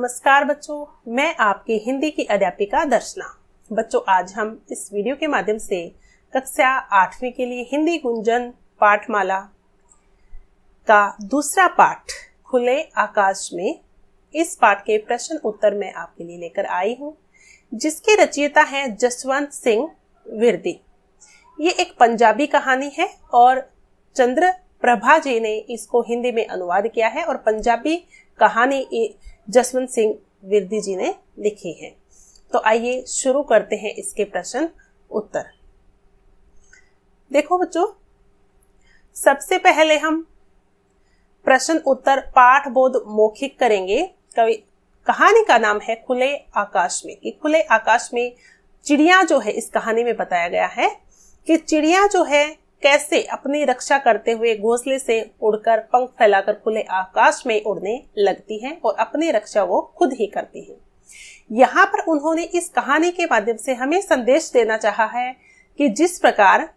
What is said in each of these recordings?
नमस्कार बच्चों, मैं आपकी हिंदी की अध्यापिका दर्शना। बच्चों, आज हम इस वीडियो के माध्यम से कक्षा 8वीं के लिए हिंदी गुंजन पाठमाला का दूसरा पाठ खुले आकाश में इस पाठ के प्रश्न उत्तर मैं आपके लिए लेकर आई हूँ, जिसके रचयिता हैं जसवंत सिंह विरदी। ये एक पंजाबी कहानी है और चंद्र प्रभा जी ने इसको हिंदी में अनुवाद किया है और पंजाबी कहानी जसवंत सिंह विरदी जी ने लिखी है। तो आइए शुरू करते हैं इसके प्रश्न उत्तर। देखो बच्चों, सबसे पहले हम प्रश्न उत्तर पाठ बोध मौखिक करेंगे। कहानी का नाम है खुले आकाश में। कि खुले आकाश में चिड़िया जो है, इस कहानी में बताया गया है कि चिड़िया जो है कैसे अपनी रक्षा करते हुए घोंसले से उड़कर पंख फैलाकर खुले आकाश में उड़ने लगती हैं और अपनी रक्षा वो खुद ही करती हैं। यहाँ पर उन्होंने इस कहानी के माध्यम से हमें संदेश देना चाहा है कि जिस प्रकार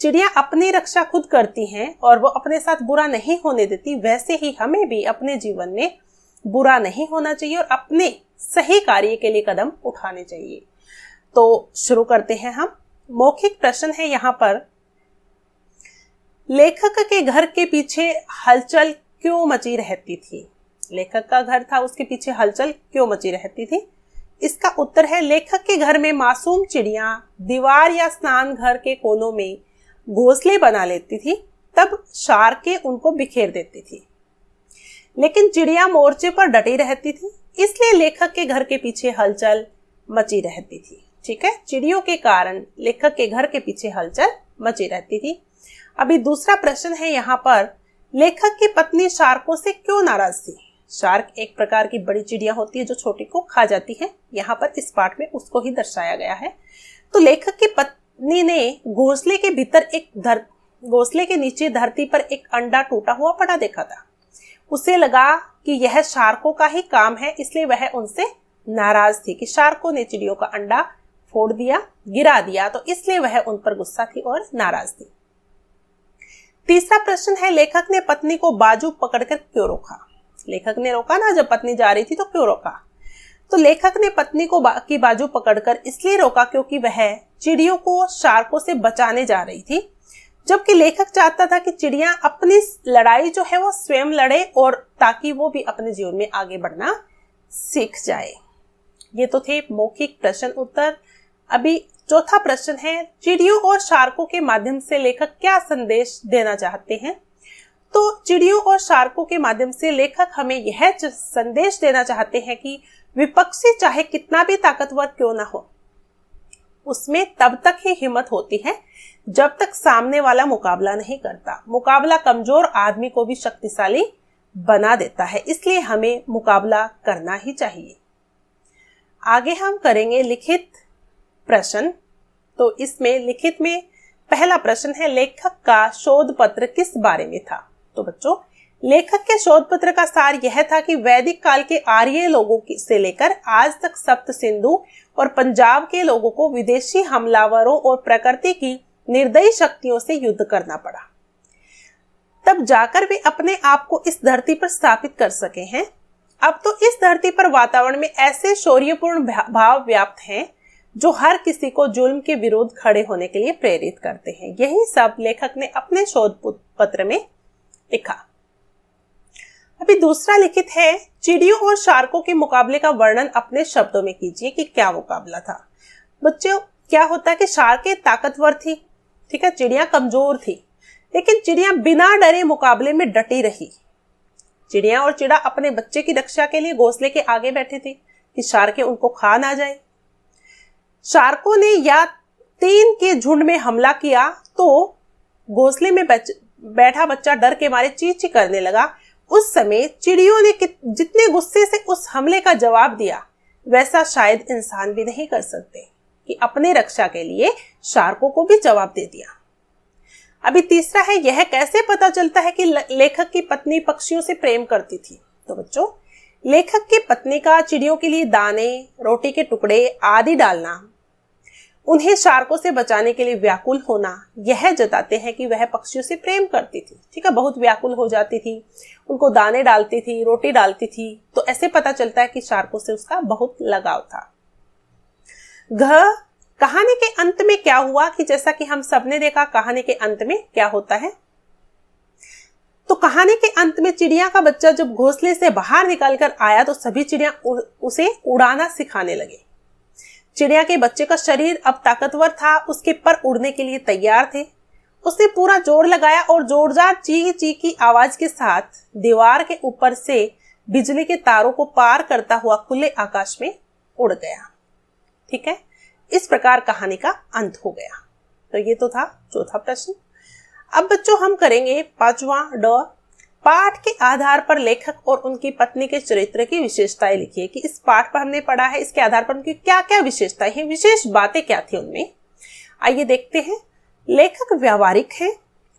चिड़िया अपनी रक्षा खुद करती हैं और वो अपने साथ बुरा नहीं होने देती, वैसे ही हमें भी अपने जीवन में बुरा नहीं होना चाहिए और अपने सही कार्य के लिए कदम उठाने चाहिए। तो शुरू करते हैं हम। मौखिक प्रश्न है यहाँ पर, लेखक के घर के पीछे हलचल क्यों मची रहती थी? लेखक का घर था, उसके पीछे हलचल क्यों मची रहती थी? इसका उत्तर है, लेखक के घर में मासूम चिड़िया दीवार या स्नान घर के कोनों में घोंसले बना लेती थी, तब शार्कें उनको बिखेर देती थी। लेकिन चिड़िया मोर्चे पर डटी रहती थी, इसलिए लेखक के घर के पीछे हलचल मची रहती थी। ठीक है, चिड़ियों के कारण लेखक के घर के पीछे हलचल मची रहती थी। अभी दूसरा प्रश्न है यहाँ पर, लेखक की पत्नी शार्कों से क्यों नाराज थी? शार्क एक प्रकार की बड़ी चिड़िया होती है जो छोटी को खा जाती है। यहाँ पर इस पाठ में उसको ही दर्शाया गया है। तो लेखक की पत्नी ने घोंसले के भीतर घोंसले के नीचे धरती पर एक अंडा टूटा हुआ पड़ा देखा था। उसे लगा कि यह शार्कों का ही काम है, इसलिए वह उनसे नाराज थी कि शार्कों ने चिड़ियों का अंडा फोड़ दिया, गिरा दिया, तो इसलिए वह उन पर गुस्सा थी और नाराज थी। तीसरा प्रश्न है, लेखक ने पत्नी को बाजू पकड़कर क्यों रोका? लेखक ने रोका ना, जब पत्नी जा रही थी तो क्यों रोका? तो लेखक ने पत्नी को की बाजू पकड़कर इसलिए रोका क्योंकि वह चिड़ियों को शार्कों से बचाने जा रही थी, जबकि लेखक चाहता था कि चिड़िया अपनी लड़ाई जो है वो स्वयं लड़े और ताकि वो भी अपने जीवन में आगे बढ़ना सीख जाए। ये तो थे मौखिक प्रश्न उत्तर। अभी चौथा प्रश्न है, चिड़ियों और शार्कों के माध्यम से लेखक क्या संदेश देना चाहते हैं? तो चिड़ियों और शार्कों के माध्यम से लेखक हमें यह संदेश देना चाहते हैं कि विपक्षी चाहे कितना भी ताकतवर क्यों ना हो, उसमें तब तक ही हिम्मत होती है जब तक सामने वाला मुकाबला नहीं करता। मुकाबला कमजोर आदमी को भी शक्तिशाली बना देता है, इसलिए हमें मुकाबला करना ही चाहिए। आगे हम करेंगे लिखित प्रश्न। तो इसमें लिखित में पहला प्रश्न है, लेखक का शोध पत्र किस बारे में था? तो बच्चों, लेखक के शोध पत्र का सार यह था कि वैदिक काल के आर्य लोगों से लेकर आज तक सप्त सिंधु और पंजाब के लोगों को विदेशी हमलावरों और प्रकृति की निर्दयी शक्तियों से युद्ध करना पड़ा, तब जाकर वे अपने आप को इस धरती पर स्थापित कर सके हैं। अब तो इस धरती पर वातावरण में ऐसे शौर्यपूर्ण भाव व्याप्त हैं जो हर किसी को जुल्म के विरुद्ध खड़े होने के लिए प्रेरित करते हैं। यही सब लेखक ने अपने शोध पत्र में लिखा। अभी दूसरा लिखित है, चिड़ियों और शार्कों के मुकाबले का वर्णन अपने शब्दों में कीजिए कि क्या मुकाबला था। बच्चों, क्या होता है कि शार्कें ताकतवर थी, ठीक है, चिड़िया कमजोर थी, लेकिन चिड़िया बिना डरे मुकाबले में डटी रही। चिड़िया और चिड़ा अपने बच्चे की रक्षा के लिए घोंसले के आगे बैठे थे कि शार्कें उनको खा ना जाए। शार्कों ने या 3 के झुंड में हमला किया तो घोंसले में बैठा बच्चा डर के मारे ची ची करने लगा। उस समय चिड़ियों ने जितने गुस्से से उस हमले का जवाब दिया, वैसा शायद इंसान भी नहीं कर सकते कि अपने रक्षा के लिए शार्कों को भी जवाब दे दिया। अभी तीसरा है, यह कैसे पता चलता है कि लेखक की पत्नी पक्षियों से प्रेम करती थी? तो बच्चों, लेखक की पत्नी का चिड़ियों के लिए दाने, रोटी के टुकड़े आदि डालना उन्हें शार्कों से बचाने के लिए व्याकुल होना, यह जताते हैं कि वह पक्षियों से प्रेम करती थी। ठीक है, बहुत व्याकुल हो जाती थी, उनको दाने डालती थी, रोटी डालती थी। तो ऐसे पता चलता है कि शार्कों से उसका बहुत लगाव था। कहानी के अंत में क्या हुआ कि जैसा कि हम सबने देखा, कहानी के अंत में क्या होता है। तो कहानी के अंत में चिड़िया का बच्चा जब घोंसले से बाहर निकलकर आया तो सभी चिड़िया उसे उड़ाना सिखाने लगे। चिड़िया के बच्चे का शरीर अब ताकतवर था, उसके पर उड़ने के लिए तैयार थे। उसने पूरा जोर लगाया और जोरदार ची ची की आवाज के साथ दीवार के ऊपर से बिजली के तारों को पार करता हुआ खुले आकाश में उड़ गया। ठीक है, इस प्रकार कहानी का अंत हो गया। तो ये तो था चौथा प्रश्न। अब बच्चों हम करेंगे पांचवा ड। पाठ के आधार पर लेखक और उनकी पत्नी के चरित्र की विशेषताएं लिखिए कि इस पाठ पर हमने पढ़ा है, इसके आधार पर उनकी क्या क्या विशेषताएं हैं, विशेष बातें क्या थी उनमें। आइए देखते हैं। लेखक व्यावहारिक हैं,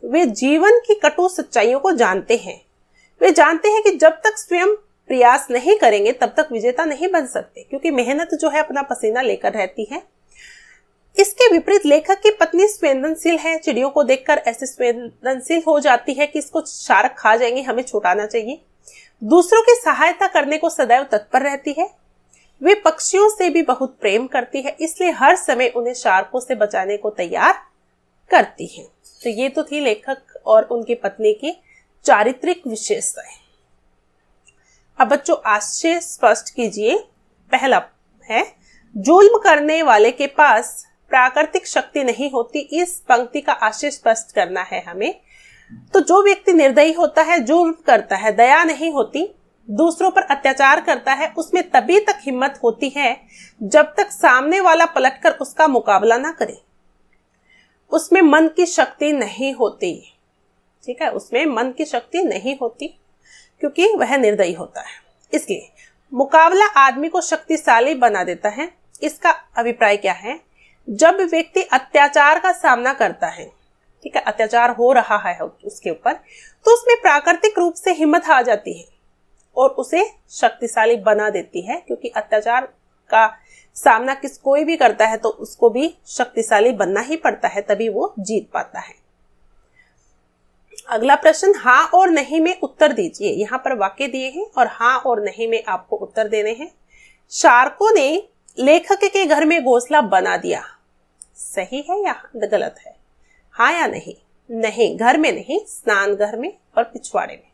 वे जीवन की कटु सच्चाइयों को जानते हैं। वे जानते हैं कि जब तक स्वयं प्रयास नहीं करेंगे तब तक विजेता नहीं बन सकते, क्योंकि मेहनत जो है अपना पसीना लेकर रहती है। इसके विपरीत लेखक की पत्नी संवेदनशील है, चिड़ियों को देखकर ऐसे संवेदनशील हो जाती है कि इसको शार्क खा जाएंगे, हमें छुटाना चाहिए। दूसरों की सहायता करने को सदैव तत्पर रहती है। वे पक्षियों से भी बहुत प्रेम करती है, इसलिए हर समय उन्हें शार्कों से बचाने को तैयार करती है। तो ये तो थी लेखक और उनकी पत्नी की चारित्रिक विशेषताएं। अब बच्चों आशय स्पष्ट कीजिए। पहला है, जुल्म करने वाले के पास प्राकृतिक शक्ति नहीं होती। इस पंक्ति का आशय स्पष्ट करना है हमें। तो जो व्यक्ति निर्दयी होता है, जुल्म करता है, दया नहीं होती, दूसरों पर अत्याचार करता है, उसमें तभी तक हिम्मत होती है जब तक सामने वाला पलटकर उसका मुकाबला ना करे। उसमें मन की शक्ति नहीं होती। ठीक है, उसमें मन की शक्ति नहीं होती क्योंकि वह निर्दयी होता है। इसलिए मुकाबला आदमी को शक्तिशाली बना देता है। इसका अभिप्राय क्या है? जब व्यक्ति अत्याचार का सामना करता है, ठीक है, अत्याचार हो रहा है उसके ऊपर, तो उसमें प्राकृतिक रूप से हिम्मत आ जाती है और उसे शक्तिशाली बना देती है, क्योंकि अत्याचार का सामना कोई भी करता है तो उसको भी शक्तिशाली बनना ही पड़ता है, तभी वो जीत पाता है। अगला प्रश्न, हाँ और नहीं में उत्तर दीजिए। यहाँ पर वाक्य दिए हैं और हाँ और नहीं में आपको उत्तर देने हैं। शार्कों ने लेखक के घर में घोंसला बना दिया, सही है या गलत है? हाँ या नहीं? नहीं, घर में नहीं, स्नान घर में और पिछवाड़े में।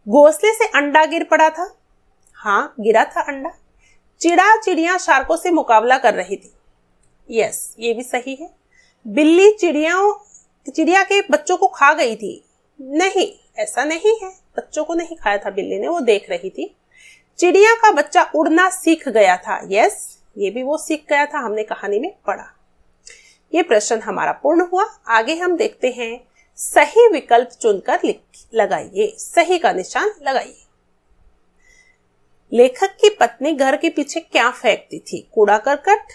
घोंसले से अंडा गिर पड़ा था, हाँ गिरा था अंडा। चिड़िया शार्कों से मुकाबला कर रही थी, यस ये भी सही है। बिल्ली चिड़िया के बच्चों को खा गई थी, नहीं ऐसा नहीं है, बच्चों को नहीं खाया था बिल्ली ने, वो देख रही थी। चिड़िया का बच्चा उड़ना सीख गया था, यस ये भी वो सीख गया था, हमने कहानी में पढ़ा। ये प्रश्न हमारा पूर्ण हुआ। आगे हम देखते हैं, सही विकल्प चुनकर लगाइए, सही का निशान लगाइए। लेखक की पत्नी घर के पीछे क्या फेंकती थी? कूड़ा करकट,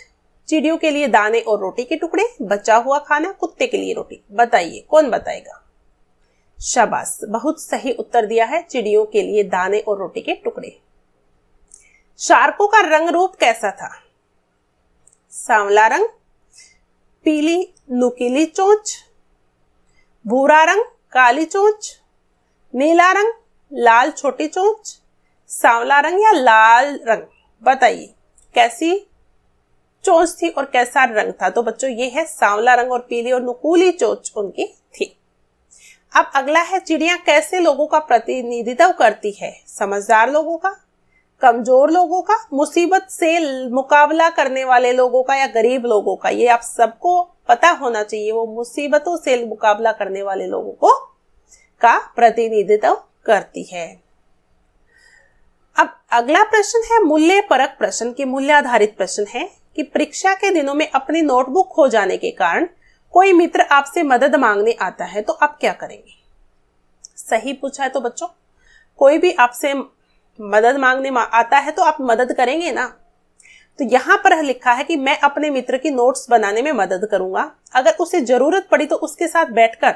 चिड़ियों के लिए दाने और रोटी के टुकड़े, बचा हुआ खाना, कुत्ते के लिए रोटी। बताइए कौन बताएगा? शाबाश, बहुत सही उत्तर दिया है, चिड़ियों के लिए दाने और रोटी के टुकड़े। शार्कों का रंग रूप कैसा था? सांवला रंग, पीली नुकीली चोंच, भूरा रंग, काली चोंच, नीला रंग, लाल छोटी चोंच, सांवला रंग या लाल रंग। बताइए कैसी चोंच थी और कैसा रंग था? तो बच्चों ये है सांवला रंग और पीली और नुकीली चोंच उनकी थी। अब अगला है, चिड़िया कैसे लोगों का प्रतिनिधित्व करती है? समझदार लोगों का, कमजोर लोगों का, मुसीबत से मुकाबला करने वाले लोगों का या गरीब लोगों का? ये आप सबको पता होना चाहिए, वो मुसीबतों से मुकाबला करने वाले लोगों को का प्रतिनिधित्व करती है। अब अगला प्रश्न है मूल्य परक प्रश्न की मूल्य आधारित प्रश्न है कि परीक्षा के दिनों में अपनी नोटबुक खो जाने के कारण कोई मित्र आपसे मदद मांगने आता है तो आप क्या करेंगे? सही पूछा है। तो बच्चों कोई भी आपसे मदद मांगने आता है तो आप मदद करेंगे ना। तो यहाँ पर लिखा है कि मैं अपने मित्र की नोट्स बनाने में मदद करूंगा, अगर उसे जरूरत पड़ी तो उसके साथ बैठकर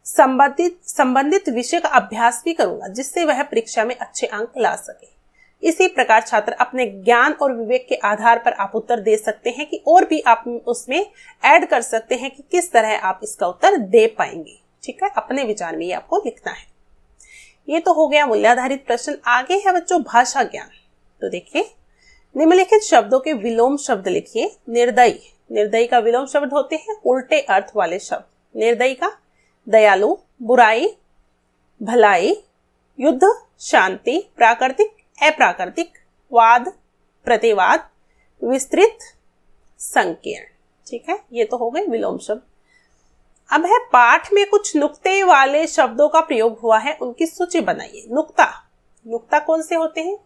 संबंधित विषय का अभ्यास भी करूंगा, जिससे वह परीक्षा में अच्छे अंक ला सके। इसी प्रकार छात्र अपने ज्ञान और विवेक के आधार पर आप उत्तर दे सकते हैं कि और भी आप उसमें ऐड कर सकते हैं कि किस तरह आप इसका उत्तर दे पाएंगे। ठीक है, अपने विचार में ये आपको लिखना है। ये तो हो गया मूल्याधारित प्रश्न। आगे है बच्चों भाषा ज्ञान। तो देखिए, निम्नलिखित शब्दों के विलोम शब्द लिखिए। निर्दयी, निर्दयी का विलोम शब्द होते हैं उल्टे अर्थ वाले शब्द। निर्दयी का दयालु, बुराई, भलाई, युद्ध, शांति, प्राकृतिक, अप्राकृतिक, वाद, प्रतिवाद, विस्तृत, संकीर्ण। ठीक है, ये तो हो गए विलोम शब्द। अब है पाठ में कुछ नुक्ते वाले शब्दों का प्रयोग हुआ है, उनकी सूची बनाइए। नुक्ता, नुक्ता कौन से होते हैं?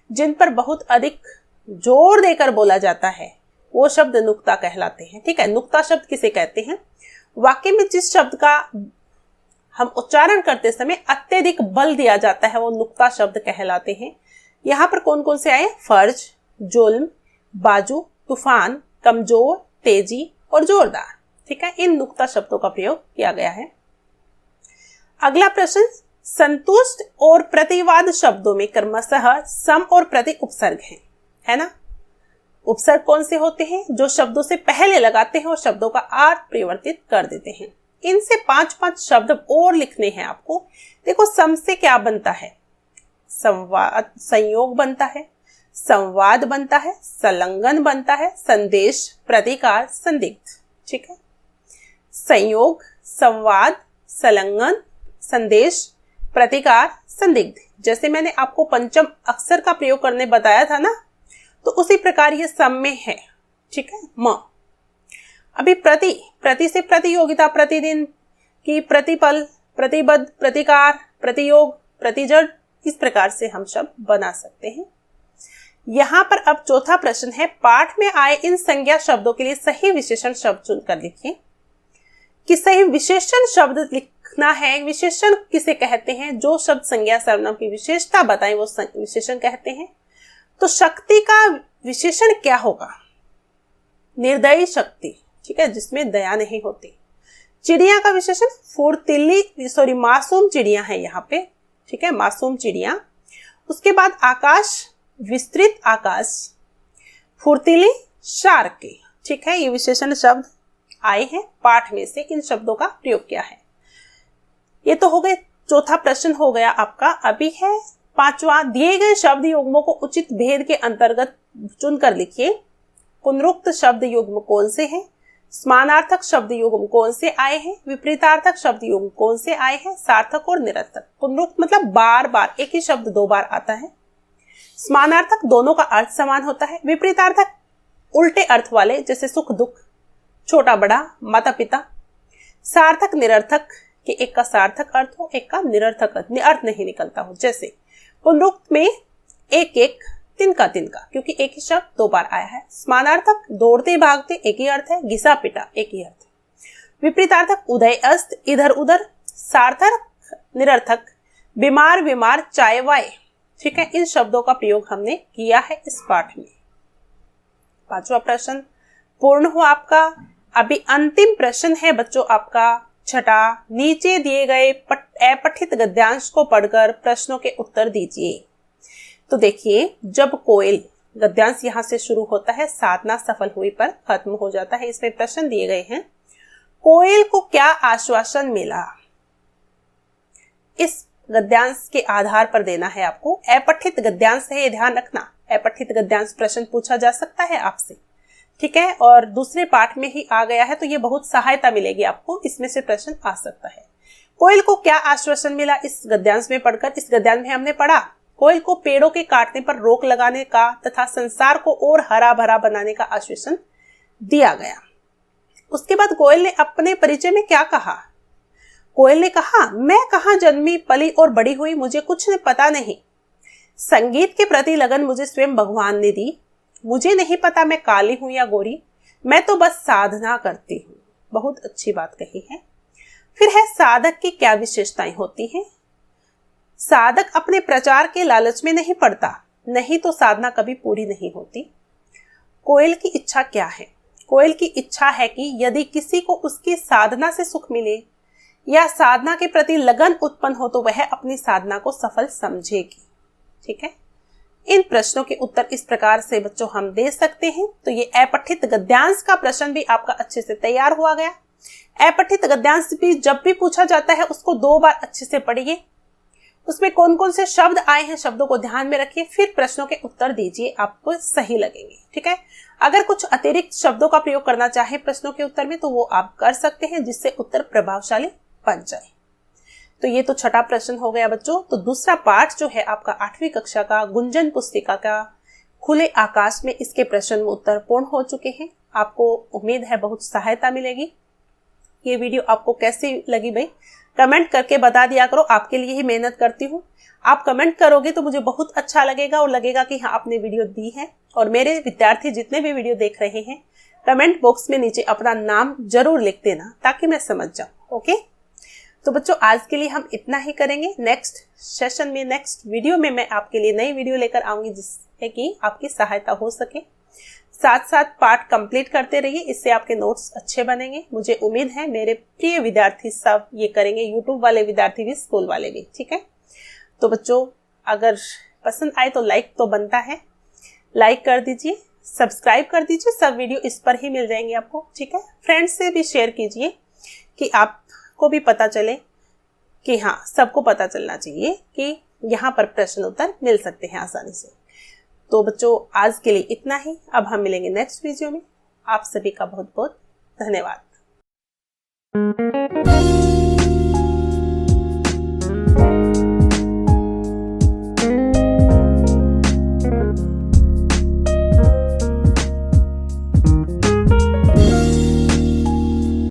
जिन पर बहुत अधिक जोर देकर बोला जाता है वो शब्द नुक्ता कहलाते हैं। ठीक है, नुक्ता शब्द किसे कहते हैं? वाक्य में जिस शब्द का हम उच्चारण करते समय अत्यधिक बल दिया जाता है वो नुक्ता शब्द कहलाते हैं। यहाँ पर कौन कौन से आए? फर्ज, जुल्म, बाजू, तूफान, कमजोर, तेजी और जोरदार। ठीक है, इन नुक्ता शब्दों का प्रयोग किया गया है। अगला प्रश्न, संतुष्ट और प्रतिवाद शब्दों में क्रमशः सम और प्रति उपसर्ग है ना। उपसर्ग कौन से होते हैं? जो शब्दों से पहले लगाते हैं और शब्दों का अर्थ परिवर्तित कर देते हैं। इनसे 5-5 शब्द और लिखने हैं आपको। देखो, सम से क्या बनता है? संवाद, संयोग बनता है, संवाद बनता है, संलग्न बनता है, संदेश, प्रतिकार, संदिग्ध। ठीक है, संयोग, संवाद, संलग्न, संदेश, प्रतिकार, संदिग्ध। जैसे मैंने आपको पंचम अक्षर का प्रयोग करने बताया था ना, तो उसी प्रकार ये सम में है। ठीक है, म। अभी प्रति, प्रति से प्रतियोगिता, प्रतिदिन की, प्रतिपल, प्रतिबद्ध, प्रतिकार, प्रतियोग, प्रतिजड़, इस प्रकार से हम शब्द बना सकते हैं। यहाँ पर अब चौथा प्रश्न है, पाठ में आए इन संज्ञा शब्दों के लिए सही विशेषण शब्द चुनकर लिखिए। कि सही विशेषण शब्द लिखना है। विशेषण किसे कहते हैं? जो शब्द संज्ञा सर्वनाम की विशेषता बताएं वो विशेषण कहते हैं। तो शक्ति का विशेषण क्या होगा? निर्दयी शक्ति। ठीक है, जिसमें दया नहीं होती। चिड़िया का विशेषण फुर्तीली, मासूम चिड़िया है यहाँ पे। ठीक है, मासूम चिड़िया। उसके बाद आकाश, विस्तृत आकाश, फुर्तीली, शार्की। ठीक है, ये विशेषण शब्द आए हैं पाठ में से। इन शब्दों का प्रयोग किया है। ये तो हो गए, चौथा प्रश्न हो गया आपका। अभी है पांचवा, दिए गए शब्द युग्मों को उचित भेद के अंतर्गत चुनकर लिखिए। पुनरुक्त शब्द युग्म कौन से हैं? समानार्थक शब्द युग्म कौन से आए हैं? विपरीतार्थक शब्द युग्म कौन से आए हैं? सार्थक और निरर्थक। पुनरुक्त मतलब बार बार एक ही शब्द 2 बार आता है। समानार्थक दोनों का अर्थ समान होता है। विपरीतार्थक उल्टे अर्थ वाले, जैसे सुख दुख, छोटा बड़ा, माता पिता। सार्थक निरर्थक कि एक का सार्थक अर्थ हो, एक का निरर्थक अर्थ नहीं निकलता हो। जैसे पुनरुक्त में एक एक, तिनका तिनका, क्योंकि एक ही शब्द 2 बार आया है। समानार्थक दौड़ते भागते, एक ही अर्थ है। घिसा पिटा, एक ही अर्थ है। विपरीतार्थक उदय अस्त, इधर उधर। सार्थक निरर्थक बीमार बीमार, चाय वाय। ठीक है, इन शब्दों का प्रयोग हमने किया है इस पाठ में। पांचवा प्रश्न पूर्ण हुआ आपका। अभी अंतिम प्रश्न है बच्चों आपका छठा। नीचे दिए गए अपठित गद्यांश को पढ़कर प्रश्नों के उत्तर दीजिए। तो देखिए, जब कोयल, गद्यांश यहां से शुरू होता है, साधना सफल हुई पर खत्म हो जाता है। इसमें प्रश्न दिए गए हैं, कोयल को क्या आश्वासन मिला? इस गद्यांश के आधार पर देना है आपको। अपठित गद्यांश है, ये ध्यान रखना। अपठित गद्यांश प्रश्न पूछा जा सकता है आपसे। ठीक है, और दूसरे पाठ में ही आ गया है, तो ये बहुत सहायता मिलेगी आपको। इसमें से प्रश्न आ सकता है। कोयल को क्या आश्वासन मिला इस गद्यांश में पढ़कर? इस गद्यांश में हमने पढ़ा, कोयल को पेड़ों के काटने पर रोक लगाने का तथा संसार को और हरा भरा बनाने का आश्वासन दिया गया। उसके बाद कोयल ने अपने परिचय में क्या कहा? कोयल ने कहा, मैं कहाँ जन्मी पली और बड़ी हुई, मुझे कुछ पता नहीं। संगीत के प्रति लगन मुझे स्वयं भगवान ने दी। मुझे नहीं पता मैं काली हूं या गोरी, मैं तो बस साधना करती हूँ। बहुत अच्छी बात कही है। फिर है, साधक की क्या विशेषताएं होती हैं? साधक अपने प्रचार के लालच में नहीं पड़ता, नहीं तो साधना कभी पूरी नहीं होती। कोयल की इच्छा क्या है? कोयल की इच्छा है कि यदि किसी को उसकी साधना से सुख मिले या साधना के प्रति लगन उत्पन्न हो तो वह अपनी साधना को सफल समझेगी। ठीक है, इन प्रश्नों के उत्तर इस प्रकार से बच्चों हम दे सकते हैं। तो ये अपठित गद्यांश का प्रश्न भी आपका अच्छे से तैयार हुआ गया। अपठित गद्यांश भी जब भी पूछा जाता है उसको 2 बार अच्छे से पढ़िए, उसमें कौन कौन से शब्द आए हैं शब्दों को ध्यान में रखिए, फिर प्रश्नों के उत्तर दीजिए, आपको सही लगेंगे। ठीक है, अगर कुछ अतिरिक्त शब्दों का प्रयोग करना चाहे प्रश्नों के उत्तर में तो वो आप कर सकते हैं, जिससे उत्तर प्रभावशाली बन जाए। तो ये तो छठा प्रश्न हो गया बच्चों। तो दूसरा पार्ट जो है आपका 8वीं कक्षा का गुंजन पुस्तिका का खुले आकाश में, इसके प्रश्न उत्तर पूर्ण हो चुके हैं। आपको उम्मीद है बहुत सहायता मिलेगी। ये वीडियो आपको कैसी लगी भाई कमेंट करके बता दिया करो, आपके लिए ही मेहनत करती हूँ। आप कमेंट करोगे तो मुझे बहुत अच्छा लगेगा और लगेगा कि हाँ आपने वीडियो दी है। और मेरे विद्यार्थी जितने भी वीडियो देख रहे हैं कमेंट बॉक्स में नीचे अपना नाम जरूर लिख देना ताकि मैं समझ जाऊँ। ओके, तो बच्चों आज के लिए हम इतना ही करेंगे। नेक्स्ट सेशन में, नेक्स्ट वीडियो में मैं आपके लिए नई वीडियो लेकर आऊंगी जिससे कि आपकी सहायता हो सके। साथ साथ पाठ कंप्लीट करते रहिए, इससे आपके नोट्स अच्छे बनेंगे। मुझे उम्मीद है मेरे प्रिय विद्यार्थी सब ये करेंगे, यूट्यूब वाले विद्यार्थी भी, स्कूल वाले भी। ठीक है, तो बच्चों अगर पसंद आए तो लाइक तो बनता है, लाइक कर दीजिए, सब्सक्राइब कर दीजिए, सब वीडियो इस पर ही मिल जाएंगे आपको। ठीक है, फ्रेंड्स से भी शेयर कीजिए कि आपको भी पता चले कि हाँ सबको पता चलना चाहिए कि यहाँ पर प्रश्न उत्तर मिल सकते हैं आसानी से। तो बच्चों आज के लिए इतना ही, अब हम मिलेंगे नेक्स्ट वीडियो में। आप सभी का बहुत बहुत धन्यवाद।